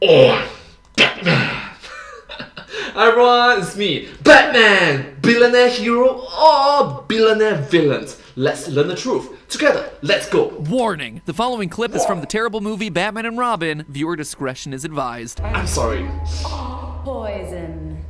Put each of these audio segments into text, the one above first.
Oh, Batman! Hi everyone, it's me, Batman! Billionaire hero or billionaire villains? Let's learn the truth. Together, let's go! Warning! The following clip is from the terrible movie Batman and Robin. Viewer discretion is advised. I'm sorry. Poison.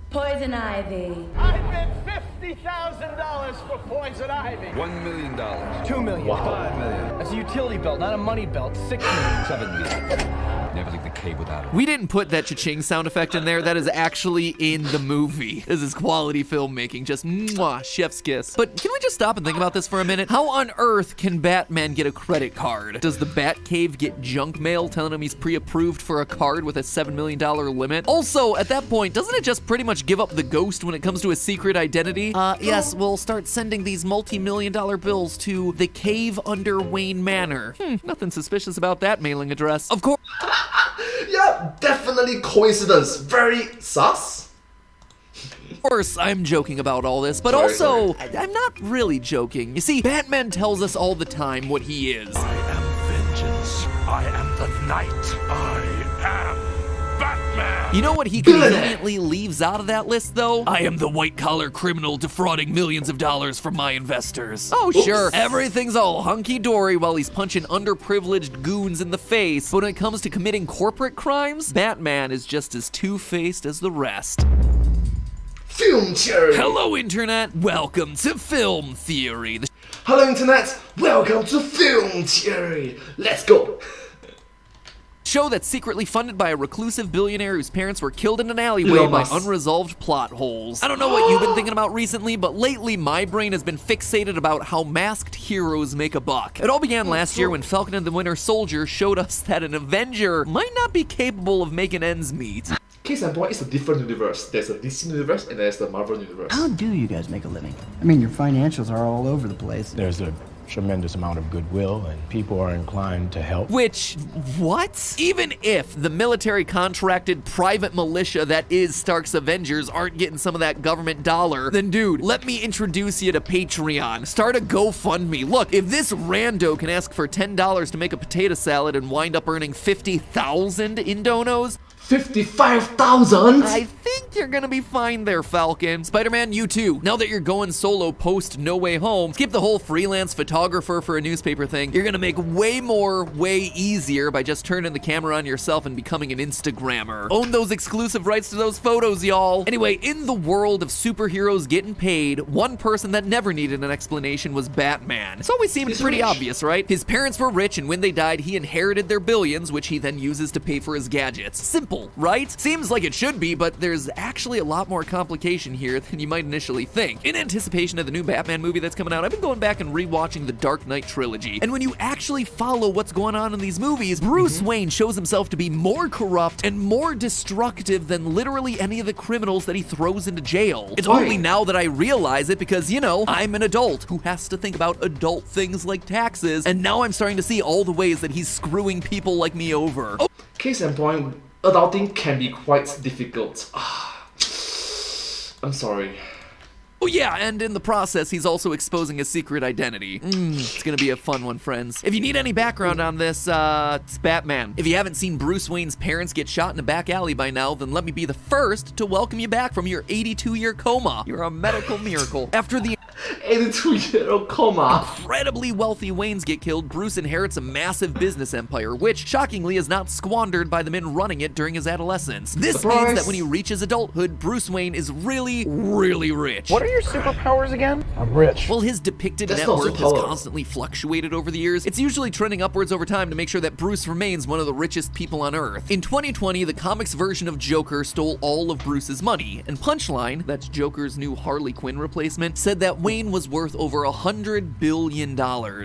Poison ivy. I bid $50,000 for poison ivy. $1 million. $2 million. Wow. $5 million. That's a utility belt, not a money belt. $6 million. $7 million. Never leave the cave without it. We didn't put that cha-ching sound effect in there. That is actually in the movie. This is quality filmmaking. Just mwah, chef's kiss. But can we just stop and think about this for a minute? How on earth can Batman get a credit card? Does the Batcave get junk mail telling him he's pre-approved for a card with a $7 million limit? Also, at that point, doesn't it just pretty much give up the ghost when it comes to a secret identity? Yes, we'll start sending these multi-million-dollar bills to the cave under Wayne Manor. Nothing suspicious about that mailing address. Of course. Yeah, definitely coincidence. Very sus. Of course, I'm joking about all this, but Sorry. I'm not really joking. You see, Batman tells us all the time what he is. I am vengeance. I am the night. I am Batman. You know what he conveniently leaves out of that list, though? I am the white-collar criminal defrauding millions of dollars from my investors. Oh, sure, everything's all hunky-dory while he's punching underprivileged goons in the face, but when it comes to committing corporate crimes, Batman is just as two-faced as the rest. Film theory. Hello, Internet. Welcome to Film Theory. Hello, Internet. Welcome to Film Theory. Let's go. Show that's secretly funded by a reclusive billionaire whose parents were killed in an alleyway Elon by Musk. unresolved plot holes. I don't know what you've been thinking about recently, but lately my brain has been fixated about how masked heroes make a buck. It all began last year when Falcon and the Winter Soldier showed us that an Avenger might not be capable of making ends meet. Case in point, it's a different universe. There's a DC universe and there's the Marvel universe. How do you guys make a living? I mean, your financials are all over the place. There's a tremendous amount of goodwill and people are inclined to help. Which, what? Even if the military contracted private militia that is Stark's Avengers aren't getting some of that government dollar, then dude, let me introduce you to Patreon. Start a GoFundMe. Look, if this rando can ask for $10 to make a potato salad and wind up earning 50,000 in donos, 55,000? I think you're gonna be fine there, Falcon. Spider-Man, you too. Now that you're going solo post No Way Home, skip the whole freelance photographer for a newspaper thing. You're gonna make way more, way easier by just turning the camera on yourself and becoming an Instagrammer. Own those exclusive rights to those photos, y'all. Anyway, in the world of superheroes getting paid, one person that never needed an explanation was Batman. It's always seemed He's pretty rich. obvious, right? His parents were rich, and when they died, he inherited their billions, which he then uses to pay for his gadgets. Simple, right? Seems like it should be, but there's actually a lot more complication here than you might initially think. In anticipation of the new Batman movie that's coming out, I've been going back and rewatching the Dark Knight trilogy. And when you actually follow what's going on in these movies, Bruce Wayne shows himself to be more corrupt and more destructive than literally any of the criminals that he throws into jail. It's only now that I realize it because, you know, I'm an adult who has to think about adult things like taxes, and now I'm starting to see all the ways that he's screwing people like me over. Oh, Case in point, adulting can be quite difficult. I'm sorry. oh yeah, and in the process, he's also exposing his secret identity. It's gonna be a fun one, friends. If you need any background on this, it's Batman. If you haven't seen Bruce Wayne's parents get shot in a back alley by now, then let me be the first to welcome you back from your 82-year coma. You're a medical miracle. After the 82-year-old coma. incredibly wealthy Waynes get killed, Bruce inherits a massive business empire, which, shockingly, is not squandered by the men running it during his adolescence. This Surprise. means that when he reaches adulthood, Bruce Wayne is really, really rich. What are your superpowers again? I'm rich. While his depicted That's net not worth has superpower. constantly fluctuated over the years, it's usually trending upwards over time to make sure that Bruce remains one of the richest people on Earth. In 2020, the comics version of Joker stole all of Bruce's money, and Punchline, that's Joker's new Harley Quinn replacement, said that Wayne was worth over $100 billion.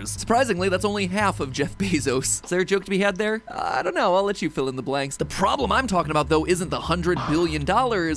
Surprisingly, that's only half of Jeff Bezos. Is there a joke to be had there? I don't know, I'll let you fill in the blanks. The problem I'm talking about, though, isn't the $100 billion,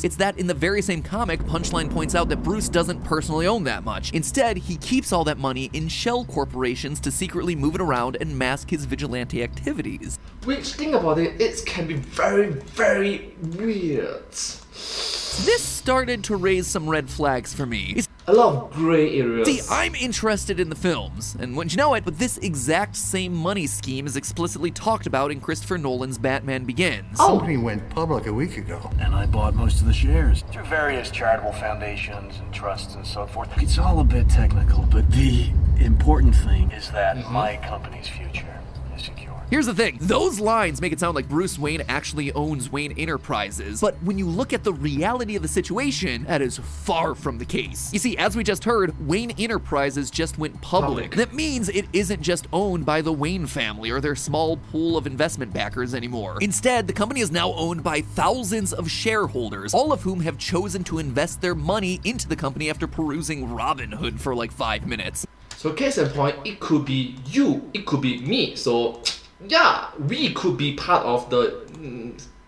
it's that in the very same comic, Punchline points out that Bruce doesn't personally own that much. Instead, he keeps all that money in shell corporations to secretly move it around and mask his vigilante activities. Which, think about it, it can be very, very weird. This started to raise some red flags for me. a lot of gray areas. See, I'm interested in the films, and wouldn't you know it, but this exact same money scheme is explicitly talked about in Christopher Nolan's Batman Begins. The company went public a week ago, and I bought most of the shares through various charitable foundations and trusts and so forth. It's all a bit technical, but the important thing is that my company's future is secure. Here's the thing, those lines make it sound like Bruce Wayne actually owns Wayne Enterprises, but when you look at the reality of the situation, that is far from the case. You see, as we just heard, Wayne Enterprises just went public. That means it isn't just owned by the Wayne family or their small pool of investment backers anymore. Instead, the company is now owned by thousands of shareholders, all of whom have chosen to invest their money into the company after perusing Robinhood for like 5 minutes. So case in point, it could be you, it could be me. So yeah, we could be part of the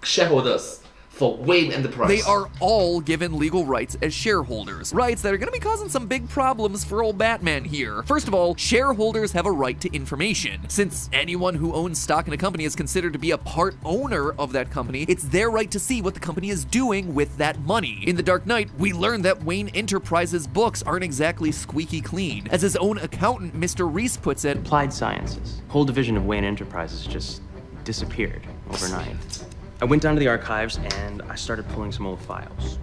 shareholders for Wayne Enterprises. They are all given legal rights as shareholders. Rights that are gonna be causing some big problems for old Batman here. First of all, shareholders have a right to information. Since anyone who owns stock in a company is considered to be a part owner of that company, it's their right to see what the company is doing with that money. In The Dark Knight, we learn that Wayne Enterprises' books aren't exactly squeaky clean. As his own accountant, Mr. Reese, puts it, Applied Sciences. Whole division of Wayne Enterprises just disappeared overnight. I went down to the archives and I started pulling some old files.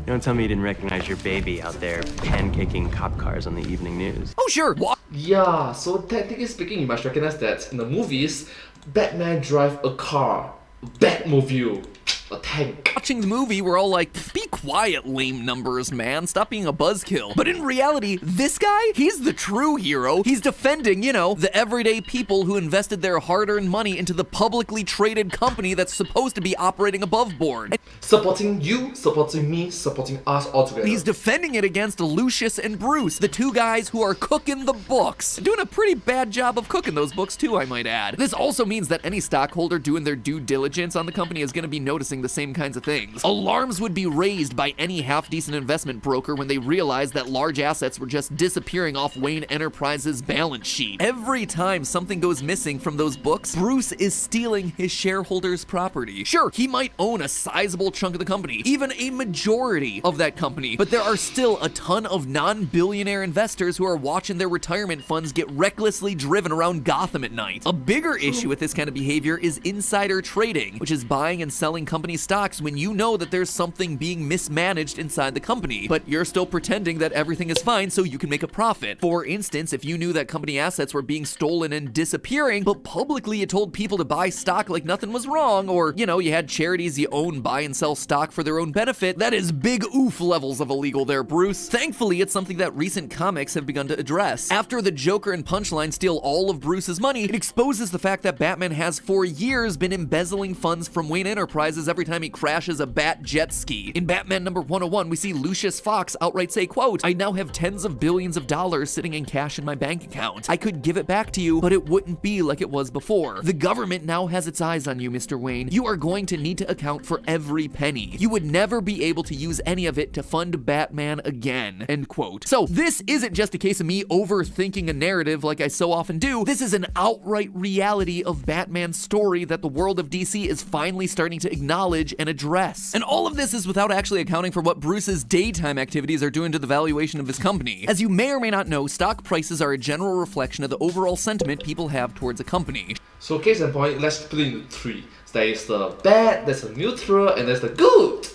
Don't tell me you didn't recognize your baby out there pancaking cop cars on the evening news. oh sure, what? Yeah, so technically speaking, you must recognize that in the movies, Batman drive a car, Batmobile, a tank. Watching the movie, we're all like, be quiet, lame numbers, man. Stop being a buzzkill. But in reality, this guy, he's the true hero. He's defending, you know, the everyday people who invested their hard-earned money into the publicly traded company that's supposed to be operating above board. And Supporting you, supporting me, supporting us all together. he's defending it against Lucius and Bruce, the two guys who are cooking the books. Doing a pretty bad job of cooking those books too, I might add. This also means that any stockholder doing their due diligence on the company is going to be noticing the same kinds of things. Alarms would be raised by any half-decent investment broker when they realized that large assets were just disappearing off Wayne Enterprises' balance sheet. Every time something goes missing from those books, Bruce is stealing his shareholders' property. Sure, he might own a sizable chunk of the company, even a majority of that company, but there are still a ton of non-billionaire investors who are watching their retirement funds get recklessly driven around Gotham at night. A bigger issue with this kind of behavior is insider trading, which is buying and selling company stocks when you know that there's something being mismanaged inside the company, but you're still pretending that everything is fine so you can make a profit. For instance, if you knew that company assets were being stolen and disappearing, but publicly you told people to buy stock like nothing was wrong, or, you know, you had charities you own buy and sell stock for their own benefit, that is big oof levels of illegal there, Bruce. Thankfully, it's something that recent comics have begun to address. After the Joker and Punchline steal all of Bruce's money, it exposes the fact that Batman has for years been embezzling funds from Wayne Enterprises every time he crashes a bat jet ski. In Batman number 101, we see Lucius Fox outright say, quote, "I now have tens of billions of dollars sitting in cash in my bank account. I could give it back to you, but it wouldn't be like it was before. The government now has its eyes on you, Mr. Wayne. You are going to need to account for every penny. You would never be able to use any of it to fund Batman again," end quote. So this isn't just a case of me overthinking a narrative like I so often do. This is an outright reality of Batman's story that the world of DC is finally starting to acknowledge and address. And all of this is without actually accounting for what Bruce's daytime activities are doing to the valuation of his company. As you may or may not know, stock prices are a general reflection of the overall sentiment people have towards a company. So case in point, let's split it into three. There is the bad, there's the neutral, and there's the good.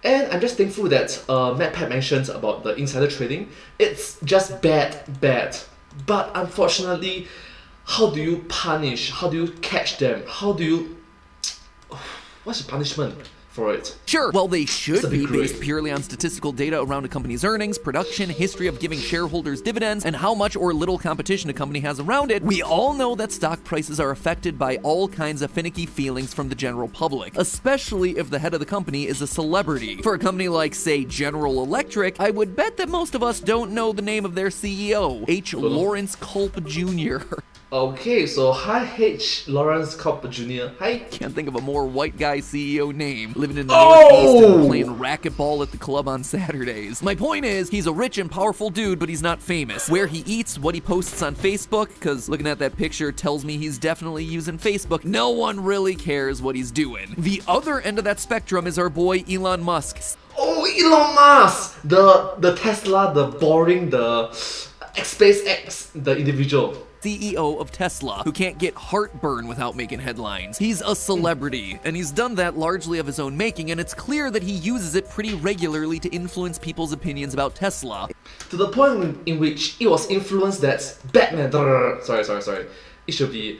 And I'm just thankful that Matt Pat mentions about the insider trading. It's just bad. But unfortunately, how do you punish? How do you catch them? How do you... What's the punishment for it? Sure, well, they should be based purely on statistical data around a company's earnings, production, history of giving shareholders dividends, and how much or little competition a company has around it. We all know that stock prices are affected by all kinds of finicky feelings from the general public, especially if the head of the company is a celebrity. For a company like, say, General Electric, I would bet that most of us don't know the name of their CEO, H. Lawrence Culp Jr. Okay, so hi H. Lawrence Cobb Jr. Hi. Can't think of a more white guy CEO name, living in the Northeast and playing racquetball at the club on Saturdays. My point is, he's a rich and powerful dude, but he's not famous. Where he eats, what he posts on Facebook, because looking at that picture tells me he's definitely using Facebook. No one really cares what he's doing. The other end of that spectrum is our boy Elon Musk. Oh, Elon Musk! The Tesla, the boring, the SpaceX, the individual. CEO of Tesla, who can't get heartburn without making headlines. He's a celebrity, and he's done that largely of his own making, and it's clear that he uses it pretty regularly to influence people's opinions about Tesla. To the point in which it was influenced that Batman, sorry. It should be,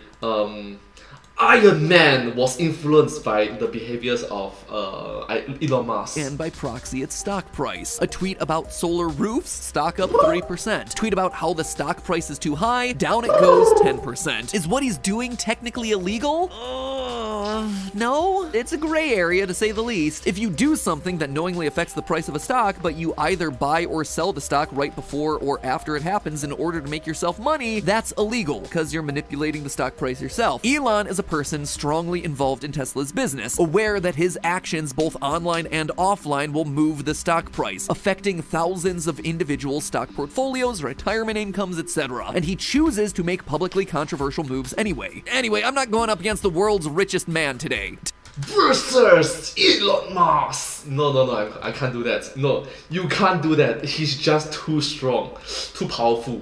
Iron Man was influenced by the behaviors of Elon Musk. And by proxy, its stock price. A tweet about solar roofs, stock up 3%. Tweet about how the stock price is too high, down it goes 10%. Is what he's doing technically illegal? No, it's a gray area to say the least. If you do something that knowingly affects the price of a stock, but you either buy or sell the stock right before or after it happens in order to make yourself money, that's illegal, because you're manipulating the stock price yourself. Elon is a person strongly involved in Tesla's business, aware that his actions both online and offline will move the stock price, affecting thousands of individual stock portfolios, retirement incomes, etc. And he chooses to make publicly controversial moves anyway. Anyway, I'm not going up against the world's richest man today. Versus Elon Musk! No, I can't do that. No, you can't do that. He's just too strong, too powerful.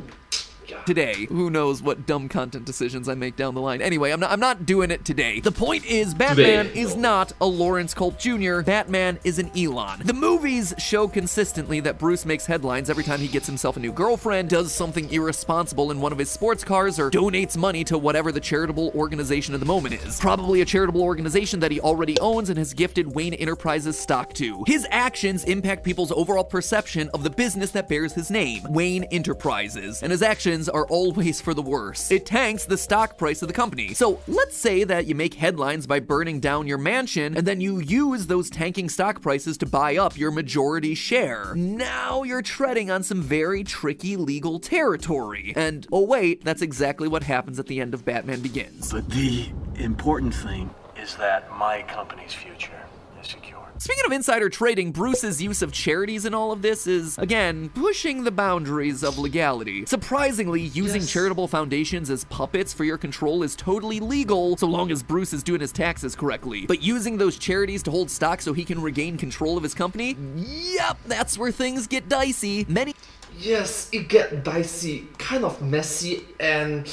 Today. Who knows what dumb content decisions I make down the line. Anyway, I'm not doing it today. The point is, Batman is not a Lawrence Culp Jr. Batman is an Elon. The movies show consistently that Bruce makes headlines every time he gets himself a new girlfriend, does something irresponsible in one of his sports cars, or donates money to whatever the charitable organization of the moment is. Probably a charitable organization that he already owns and has gifted Wayne Enterprises stock to. His actions impact people's overall perception of the business that bears his name, Wayne Enterprises, and his actions are always for the worse. It tanks the stock price of the company. So let's say that you make headlines by burning down your mansion, and then you use those tanking stock prices to buy up your majority share. Now you're treading on some very tricky legal territory. And oh wait, that's exactly what happens at the end of Batman Begins. But the important thing is that my company's future is secure. Speaking of insider trading, Bruce's use of charities in all of this is, again, pushing the boundaries of legality. Surprisingly, using charitable foundations as puppets for your control is totally legal, so long as Bruce is doing his taxes correctly. But using those charities to hold stock so he can regain control of his company? Yep, that's where things get dicey. Yes, it get dicey, kind of messy, and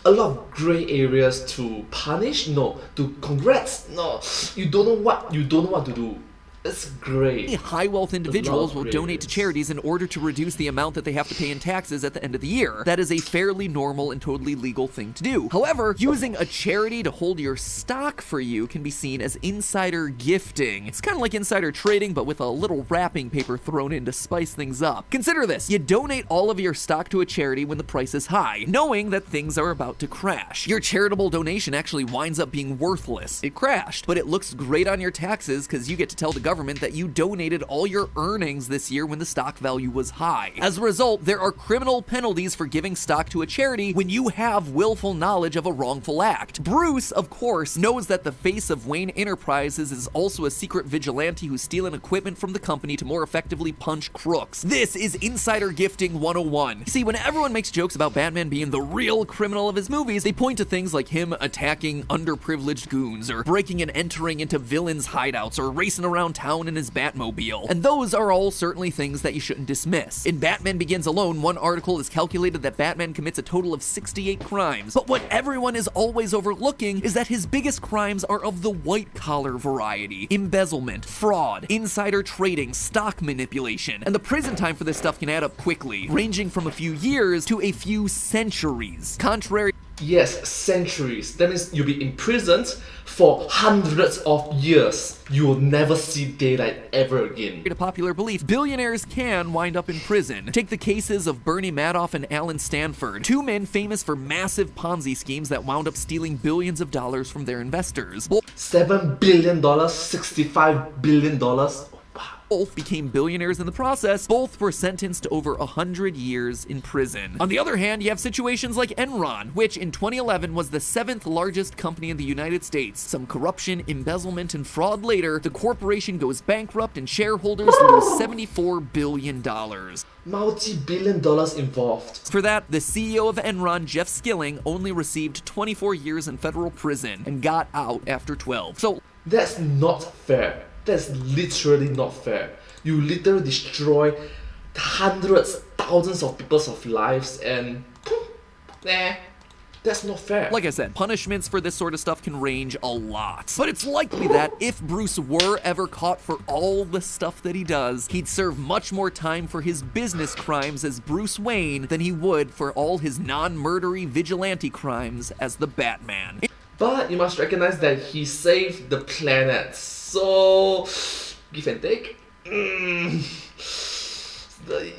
a lot of gray areas to punish. No, to congrats. No, you don't know what to do. It's great. High wealth individuals will donate to charities in order to reduce the amount that they have to pay in taxes at the end of the year. That is a fairly normal and totally legal thing to do. However, using a charity to hold your stock for you can be seen as insider gifting. It's kind of like insider trading, but with a little wrapping paper thrown in to spice things up. Consider this: you donate all of your stock to a charity when the price is high, knowing that things are about to crash. Your charitable donation actually winds up being worthless. It crashed, but it looks great on your taxes because you get to tell the government that you donated all your earnings this year when the stock value was high. As a result, there are criminal penalties for giving stock to a charity when you have willful knowledge of a wrongful act. Bruce, of course, knows that the face of Wayne Enterprises is also a secret vigilante who's stealing equipment from the company to more effectively punch crooks. This is insider gifting 101. See, when everyone makes jokes about Batman being the real criminal of his movies, they point to things like him attacking underprivileged goons, or breaking and entering into villains' hideouts, or racing around town in his Batmobile. And those are all certainly things that you shouldn't dismiss. In Batman Begins alone, one article has calculated that Batman commits a total of 68 crimes. But what everyone is always overlooking is that his biggest crimes are of the white-collar variety: embezzlement, fraud, insider trading, stock manipulation. And the prison time for this stuff can add up quickly, ranging from a few years to a few centuries. Yes, centuries. That means you'll be imprisoned for hundreds of years. You will never see daylight ever again. To popular belief, billionaires can wind up in prison. Take the cases of Bernie Madoff and Alan Stanford, two men famous for massive Ponzi schemes that wound up stealing billions of dollars from their investors. $7 billion, $65 billion. Both became billionaires in the process. Both were sentenced to over 100 years in prison. On the other hand, you have situations like Enron, which in 2011 was the 7th largest company in the United States. Some corruption, embezzlement, and fraud later, the corporation goes bankrupt and shareholders lose $74 billion. Multi-billion dollars involved. For that, the CEO of Enron, Jeff Skilling, only received 24 years in federal prison and got out after 12. So that's not fair. That's literally not fair. You literally destroy hundreds, thousands of people's lives and that's not fair. Like I said, punishments for this sort of stuff can range a lot. But it's likely that if Bruce were ever caught for all the stuff that he does, he'd serve much more time for his business crimes as Bruce Wayne than he would for all his non-murdery vigilante crimes as the Batman. But you must recognize that he saved the planet, so give and take.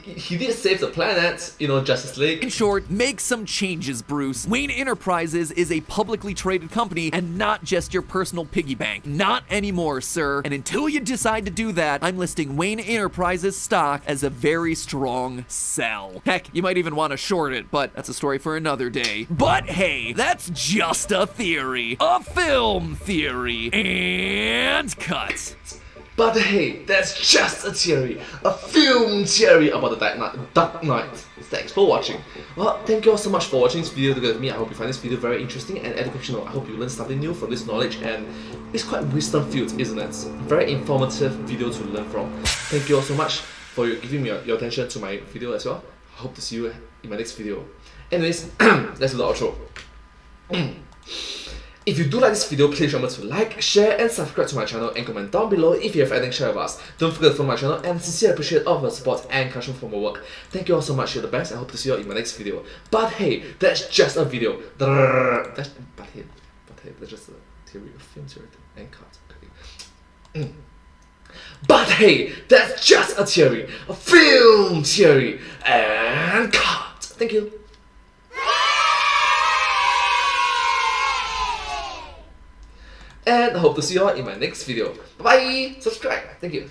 He did save the planet, Justice League. In short, make some changes, Bruce. Wayne Enterprises is a publicly traded company and not just your personal piggy bank. Not anymore, sir. And until you decide to do that, I'm listing Wayne Enterprises stock as a very strong sell. Heck, you might even want to short it, but that's a story for another day. But hey, that's just a theory. A film theory. And cut. But hey, that's just a theory, a film theory about the Dark Knight. Thanks for watching. Well, thank you all so much for watching this video together with me. I hope you find this video very interesting and educational. I hope you learn something new from this knowledge, and it's quite wisdom-filled, isn't it? Very informative video to learn from. Thank you all so much for giving me your attention to my video as well. I hope to see you in my next video. Anyways, let's do the outro. If you do like this video, please remember to like, share, and subscribe to my channel and comment down below if you have anything to share with us. Don't forget to follow my channel and sincerely appreciate all of your support and encouragement for my work. Thank you all so much, you're the best, and I hope to see you all in my next video. But hey, that's just a video. That's just a theory, a film theory, and cut. Okay. But hey, that's just a theory, a film theory, and cut. Thank you. And I hope to see you all in my next video. Bye bye! Subscribe! Thank you.